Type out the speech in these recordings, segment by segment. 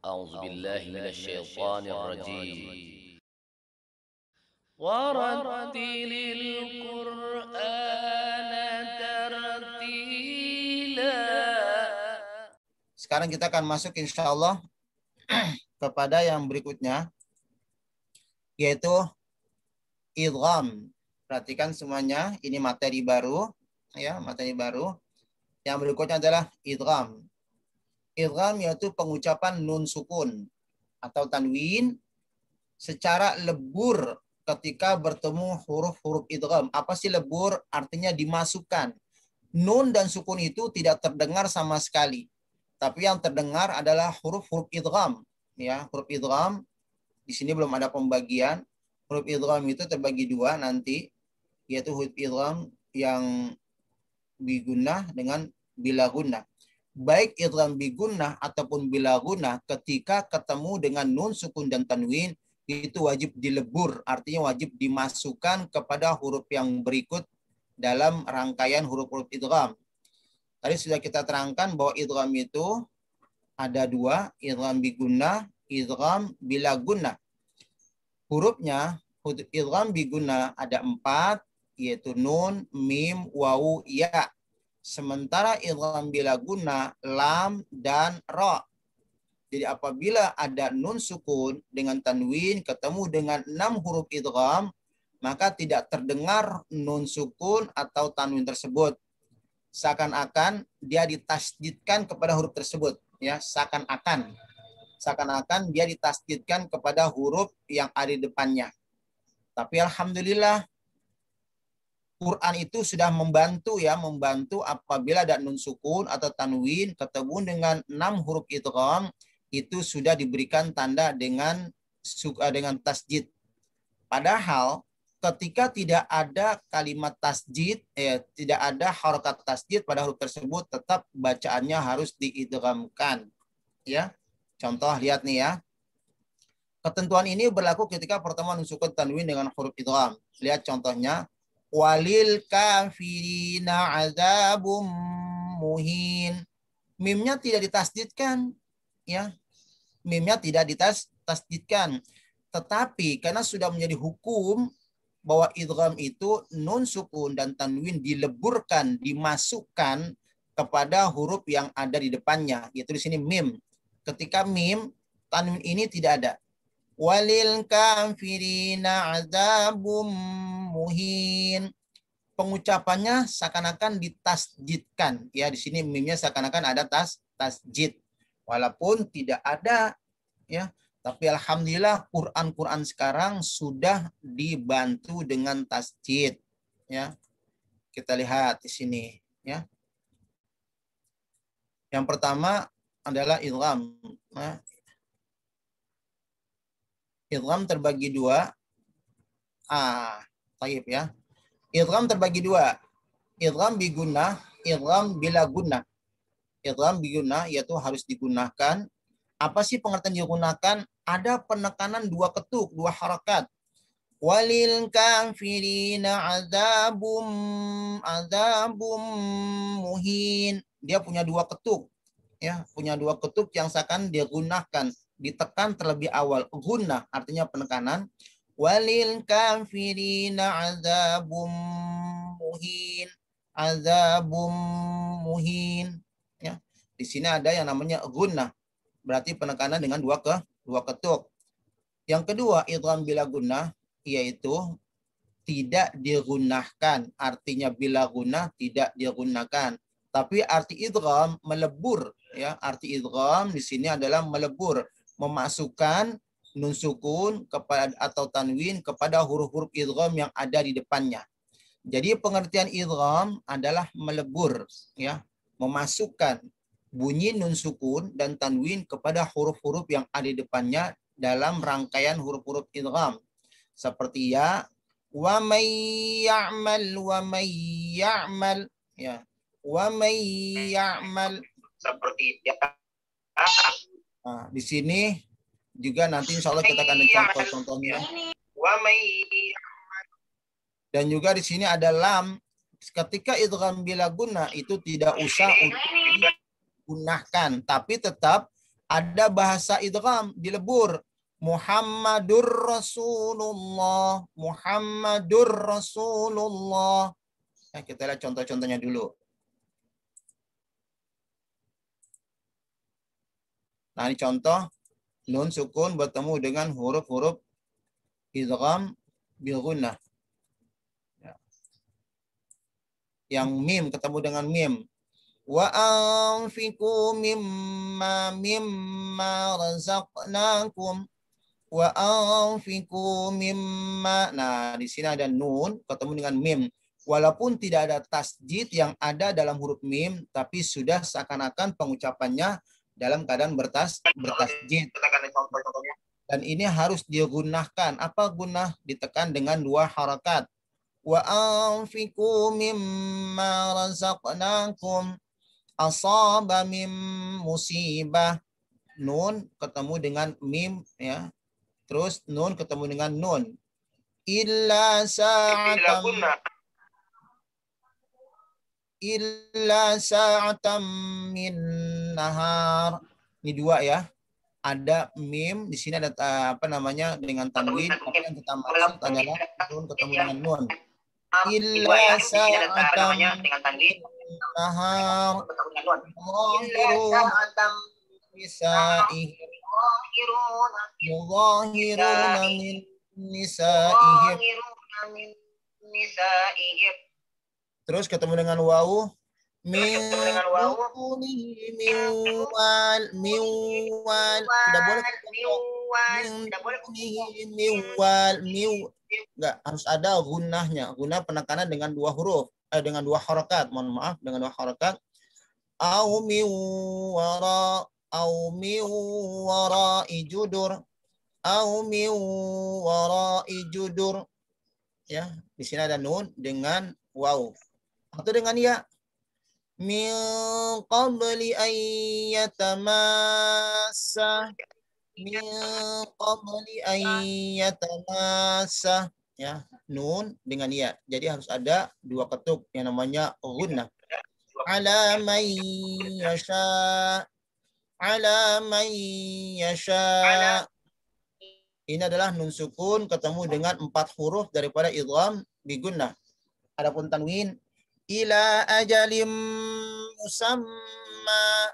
أعوذ بالله من الشيطان الرجيم ورتل القرآن ترتيلا. Sekarang kita akan masuk insya Allah kepada yang berikutnya, yaitu idgham. Perhatikan semuanya, ini materi baru, ya, materi baru. Yang berikutnya adalah idgham. Idgham yaitu pengucapan nun sukun atau tanwin secara lebur ketika bertemu huruf-huruf idgham. Apa sih lebur? Artinya dimasukkan. Nun dan sukun itu tidak terdengar sama sekali. Tapi yang terdengar adalah huruf-huruf idgham. Ya, huruf idgham di sini belum ada pembagian. Huruf idgham itu terbagi dua nanti, yaitu huruf idgham yang bigunnah dengan bila gunnah. Baik idgham bigunnah ataupun bila gunnah ketika ketemu dengan nun sukun dan tanwin itu wajib dilebur, artinya wajib dimasukkan kepada huruf yang berikut dalam rangkaian huruf-huruf idgham. Tadi sudah kita terangkan bahwa idgham itu ada dua, idgham bigunnah, idgham bila gunnah. Hurufnya, huruf idgham bigunnah ada 4, yaitu nun, mim, wawu, ya. Sementara idgham bila gunnah, lam, dan ro. Jadi apabila ada nun sukun dengan tanwin ketemu dengan 6 huruf idgham, maka tidak terdengar nun sukun atau tanwin tersebut. Seakan-akan dia ditasdidkan kepada huruf tersebut, ya, seakan-akan dia ditasdidkan kepada huruf yang ada di depannya. Tapi alhamdulillah Quran itu sudah membantu apabila ada nun sukun atau tanwin ketemu dengan 6 huruf idgham itu sudah diberikan tanda dengan tasjid. Padahal ketika tidak ada kalimat tasjid, tidak ada harokat tasjid pada huruf tersebut, tetap bacaannya harus diidghamkan. Ya, contoh lihat nih ya. Ketentuan ini berlaku ketika pertemuan nun sukun tanwin dengan huruf idgham. Lihat contohnya. Walil kafirina azabum muhin. Mimnya tidak ditasdidkan, ya. Mimnya tidak ditasdidkan. Tetapi karena sudah menjadi hukum bahwa idgham itu nun sukun dan tanwin dileburkan, dimasukkan kepada huruf yang ada di depannya, yaitu di sini mim. Ketika mim, tanwin ini tidak ada. Walil kafirina azabum muhin. Pengucapannya seakan-akan ditasjidkan. Ya, di sini mimnya seakan-akan ada tasjid. Walaupun tidak ada, ya. Tapi alhamdulillah Quran sekarang sudah dibantu dengan tasjid, ya. Kita lihat di sini, ya. Yang pertama adalah idgham. Nah, idgham terbagi dua. Taib ya. Idgham terbagi dua. Idgham bigunnah, idgham bila gunnah. Idgham bigunnah yaitu harus digunakan. Apa sih pengertian digunakan? Ada penekanan 2 ketuk, 2 harakat. Walil kafirina azabum muhin. Dia punya 2 ketuk. Ya, punya 2 ketuk yang seakan digunakan, ditekan terlebih awal. Gunnah artinya penekanan. Walil kafirina azabum muhin. Azabum muhin. Ya. Di sini ada yang namanya gunnah. Berarti penekanan dengan 2 ketuk. Yang kedua, idgham bila gunnah yaitu tidak digunakan. Artinya bila gunnah tidak digunakan. Tapi arti idgham melebur, ya. Arti idgham di sini adalah melebur, memasukkan nun sukun kepada atau tanwin kepada huruf-huruf idgham yang ada di depannya. Jadi pengertian idgham adalah melebur, ya, memasukkan bunyi nun sukun dan tanwin kepada huruf-huruf yang ada di depannya dalam rangkaian huruf-huruf idgham. Seperti ya, wa may ya'mal, ya. Wa may ya'mal, seperti ya. Nah, di sini juga nanti insya Allah kita akan contoh-contohnya. Dan juga di sini ada lam. Ketika idgham bila gunnah itu tidak usah untuk digunakan, tapi tetap Ada bahasa idgham dilebur. Muhammadur Rasulullah. Muhammadur Rasulullah. Nah, kita lihat contoh-contohnya dulu. Nah, ini contoh nun sukun bertemu dengan huruf-huruf idgham bil gunnah. Ya. Yang mim ketemu dengan mim. Wa anfiqu mimma razaqnakum. Wa anfiqu mimma. Nah, di sini ada nun ketemu dengan mim. Walaupun tidak ada tasjid yang ada dalam huruf mim, tapi sudah seakan-akan pengucapannya dalam keadaan bertasjid. Dan ini harus digunakan. Apa gunah? Ditekan dengan 2 harakat. Wa anfiqu mimma razaqnakum. Asaba mim musibah. Nun ketemu dengan mim, ya. Terus nun ketemu dengan nun. Illa sa'atam min nahar. Ini 2 ya. Ada mim, di sini ada apa namanya dengan tanwin, tapi yang kita maksud adalah nun ketemu dengan nun. Illa sa'atam nahar yudhahiruna min nisaihim. Terus ketemu dengan wawu. Miwal. Tidak boleh enggak, harus ada gunnahnya. Gunnah penekanan dengan 2 huruf, dengan 2 harakat. Mohon maaf, dengan 2 harakat. Au wara'i judur. Au wara'i judur. Ya, di sini ada nun dengan waw. Atau dengan ya. Min qabli an yatamassa. Min qabli an yatamassa. Ya, nun dengan ya. Jadi harus ada 2 ketuk yang namanya gunnah. Ala man yasha. Ala man yasha. Ini adalah nun sukun ketemu dengan 4 huruf daripada idgham bi gunnah. Adapun tanwin ila ajalim musamma.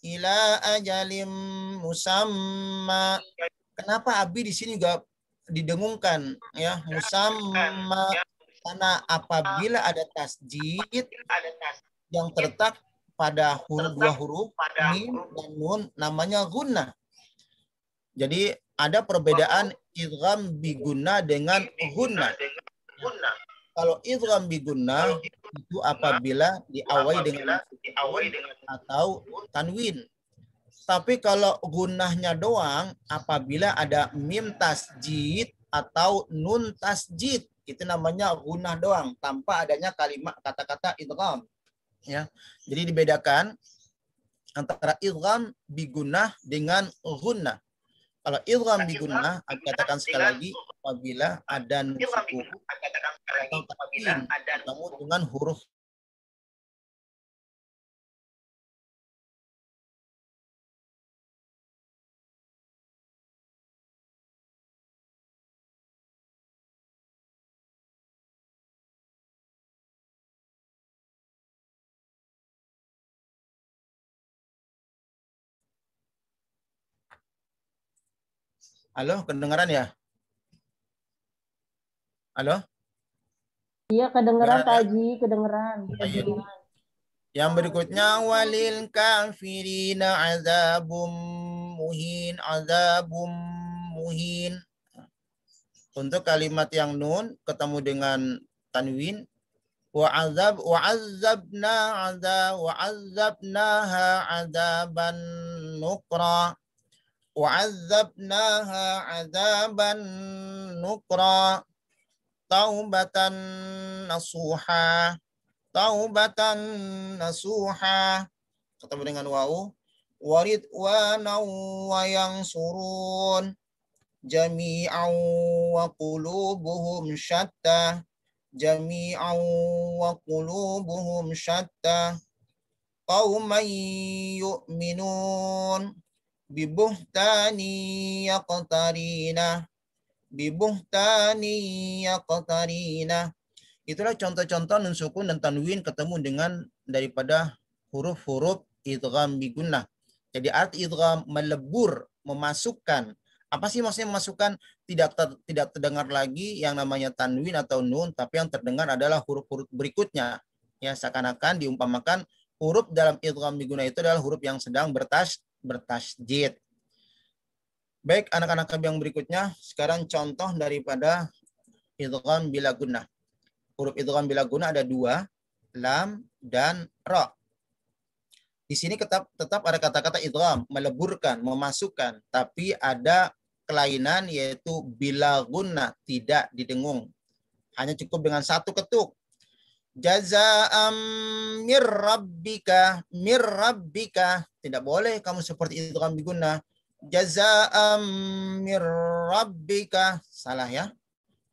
Ila ajalim musamma. Kenapa abi di sini juga didengungkan ya, musamma? Karena apabila ada tasjid yang terletak pada huruf 2 huruf mim dan nun namanya gunnah. Jadi ada perbedaan idgham bi gunnah dengan gunnah. Kalau idgham bi gunnah itu apabila diawali dengan atau tanwin. Tapi kalau gunnahnya doang apabila ada mim tasjid atau nun tasjid, itu namanya gunnah doang tanpa adanya kalimat kata-kata idgham. Ya. Jadi dibedakan antara idgham bi gunnah dengan gunnah. Kalau idgham bi gunnah, aku katakan sekali lagi, apabila ada nun sukun atau tanwin ketemu dengan huruf. Halo, kedengaran ya? Halo? Iya, kedengeran Pak Haji, kedengeran. Yang berikutnya walil kafirina azabum muhin, azabum muhin. Untuk kalimat yang nun ketemu dengan tanwin, wa'azzabnaha azaban nukra. Wa'azzabnaha azaban nukra. Taubatan nasuha. Taubatan nasuha. Ketemu dengan wawu. Waridwana wa yansurun. Jami'an wa qulubuhum syatta. Jami'an wa qulubuhum syatta. Qauman yu'minun. bibuhtani yaqtarina, bibuhtani yaqtarina. Itulah contoh-contoh nun sukun dan tanwin ketemu dengan daripada huruf-huruf idgham bi gunnah. Jadi arti idgham melebur, memasukkan. Apa sih maksudnya memasukkan? Tidak terdengar lagi yang namanya tanwin atau nun, tapi yang terdengar adalah huruf-huruf berikutnya. Ya, seakan-akan diumpamakan huruf dalam idgham bi gunnah itu adalah huruf yang sedang bertasydid. Baik, anak-anak kami yang berikutnya, sekarang contoh daripada idgham bila gunnah. Huruf idgham bila gunnah ada dua, lam dan ra. Di sini tetap ada kata-kata idgham, meleburkan, memasukkan, tapi ada kelainan yaitu bila gunnah, tidak didengung. Hanya cukup dengan satu ketuk. Jazaa'am mir rabbika, mir rabbika. Tidak boleh kamu seperti idgham bi gunnah. Jazaa'am mir rabbika. Salah ya.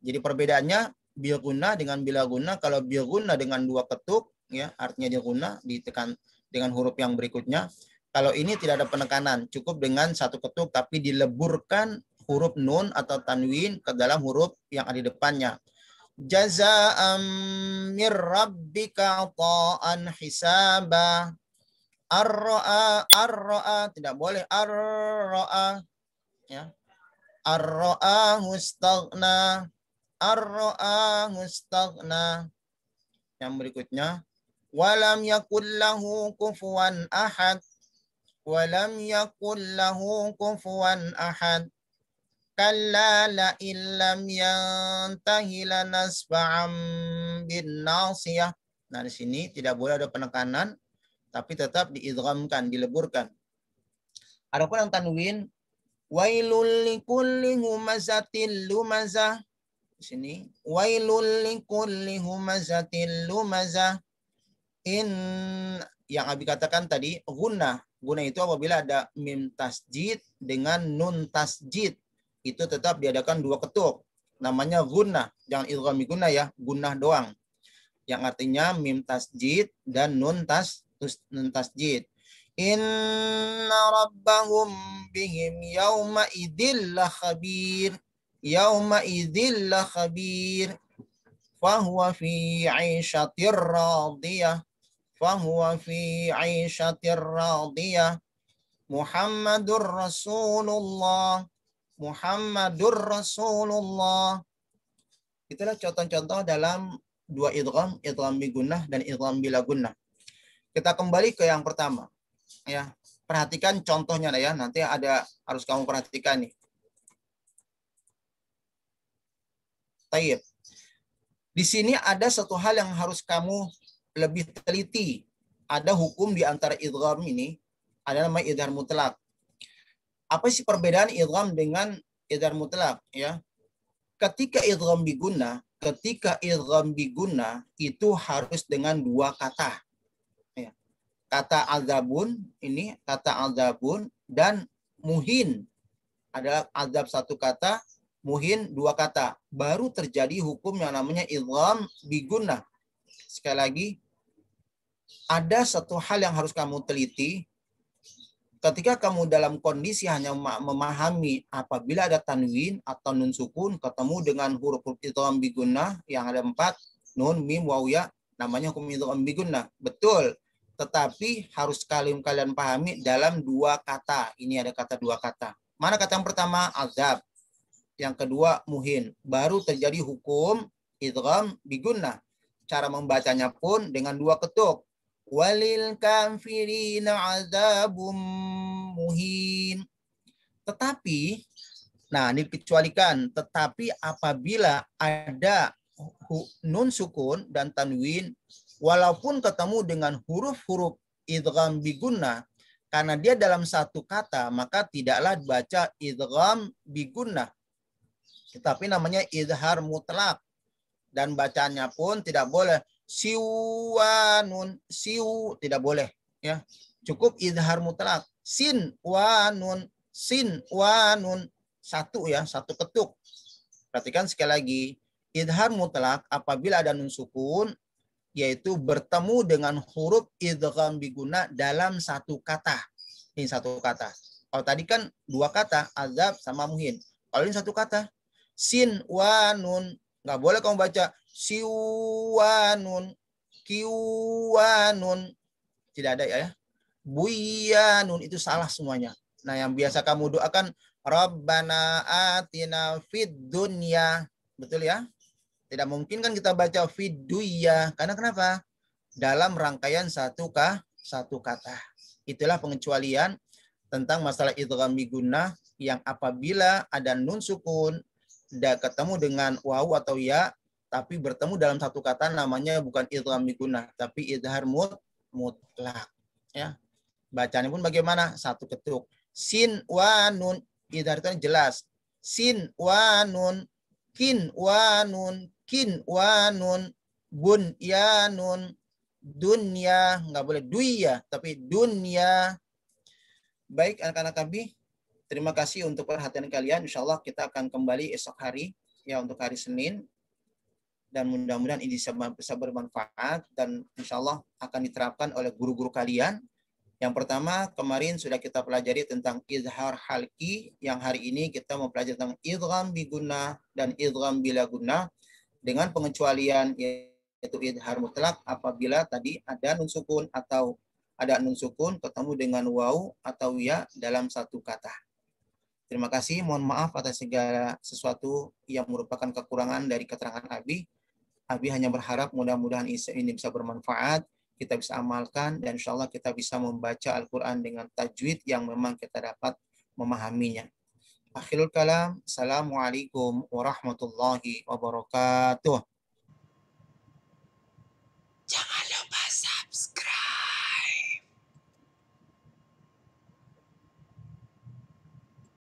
Jadi perbedaannya bil gunnah dengan bila gunnah. Kalau bil gunnah dengan dua ketuk, ya artinya dia gunnah ditekan dengan huruf yang berikutnya. Kalau ini tidak ada penekanan, cukup dengan satu ketuk tapi dileburkan huruf nun atau tanwin ke dalam huruf yang ada di depannya. Jazaa'am mir rabbika ta'an hisaba. Ar-ra'a tidak boleh ar-ra'a ya. Ar-ra'a mustaghna. Ar-ra'a mustaghna. Yang berikutnya, walam yakul lahu kufuwan ahad. Walam yakul lahu kufuwan ahad. Kalla la illam yantahi lanasba'am bin nasiyah. Nah, di sini tidak boleh ada penekanan, tapi tetap diidghamkan, dileburkan. Adapun yang tanwin, wailul likulli humazatil lumazah. Di sini wailul likulli humazatil lumazah. Yang Abi katakan tadi gunnah. Gunnah itu apabila ada mim tasjid dengan nun tasjid, itu tetap diadakan dua ketuk. Namanya gunnah. Jangan idgham bi gunnah ya, gunnah doang. Yang artinya mim tasjid dan nun tasjid. Inna rabbahum bihim yawma idzil khabir. Yawma idzil khabir. Fahuwa fi 'aisyatir radiyah. Fahuwa fi 'aisyatir radiyah. Muhammadur Rasulullah. Muhammadur Rasulullah. Itulah contoh-contoh dalam dua idgham, idgham bi gunnah dan idgham bila gunnah. Kita kembali ke yang pertama. Ya, perhatikan contohnya ya. Nanti harus kamu perhatikan nih. Taib. Di sini ada satu hal yang harus kamu lebih teliti. Ada hukum di antara idgham ini, ada namanya idhar mutlak. Apa sih perbedaan idgham dengan idhar mutlak ya? Ketika idgham bi gunnah itu harus dengan dua kata. Ya. Kata azabun ini kata azabun dan muhin. Ada azab satu kata, muhin dua kata. Baru terjadi hukum yang namanya idgham bi gunnah. Sekali lagi, ada satu hal yang harus kamu teliti. Ketika kamu dalam kondisi hanya memahami apabila ada tanwin atau nun sukun ketemu dengan huruf idgham bi gunnah yang ada 4, nun, mim, waw, ya, namanya hukum idgham bi gunnah. Betul. Tetapi harus kalian pahami dalam dua kata. Ini ada kata dua kata. Mana kata yang pertama? Azab. Yang kedua muhin. Baru terjadi hukum idgham bi gunnah. Cara membacanya pun dengan dua ketuk. Walil kafirina azabum muhin. Tetapi, nah ini dikecualikan, tetapi apabila ada nun sukun dan tanwin, walaupun ketemu dengan huruf-huruf idgham bi gunnah, karena dia dalam satu kata, maka tidaklah baca idgham bi gunnah. Tetapi namanya idhar mutlak. Dan bacanya pun tidak boleh siwanun, siu, tidak boleh ya. Cukup idhar mutlak. Sin wanun, satu ya, satu ketuk. Perhatikan sekali lagi, idhar mutlak apabila ada nun sukun yaitu bertemu dengan huruf idgham bi gunnah dalam satu kata. Ini satu kata. Kalau tadi kan dua kata, azab sama muhin. Kalau ini satu kata, sin wa nun. Nggak boleh kamu baca siwanun, kiwanun. Tidak ada ya. Buyanun, itu salah semuanya. Nah, yang biasa kamu doakan, Rabbana atina fid dunya. Betul ya? Tidak mungkin kan kita baca fid dunya. Karena kenapa? Dalam rangkaian satu kata. Itulah pengecualian tentang masalah idgham bigunnah yang apabila ada nun sukun dan ketemu dengan wawu atau ya, tapi bertemu dalam satu kata, namanya bukan idgham bigunnah, tapi idhar mutlak. Ya. Bacanya pun bagaimana? Satu ketuk. Sin wa nun, idhar itu jelas. Sin wa nun, kin wa nun, kin wa nun, bun ya nun, dunya, nggak boleh duya, tapi dunya. Baik anak-anak kami, terima kasih untuk perhatian kalian. Insya Allah kita akan kembali esok hari, ya, untuk hari Senin. Dan mudah-mudahan ini bisa bermanfaat dan insya Allah akan diterapkan oleh guru-guru kalian. Yang pertama, kemarin sudah kita pelajari tentang izhar halki. Yang hari ini kita mempelajari tentang idgham bigunnah dan idgham bila gunnah dengan pengecualian yaitu idhar mutlak apabila tadi ada nun sukun atau ada nun sukun ketemu dengan waw atau ya dalam satu kata. Terima kasih, mohon maaf atas segala sesuatu yang merupakan kekurangan dari keterangan Abi. Abi hanya berharap mudah-mudahan ini bisa bermanfaat, kita bisa amalkan, dan insya Allah kita bisa membaca Al-Quran dengan tajwid yang memang kita dapat memahaminya. Akhirul kalam, Assalamualaikum warahmatullahi wabarakatuh.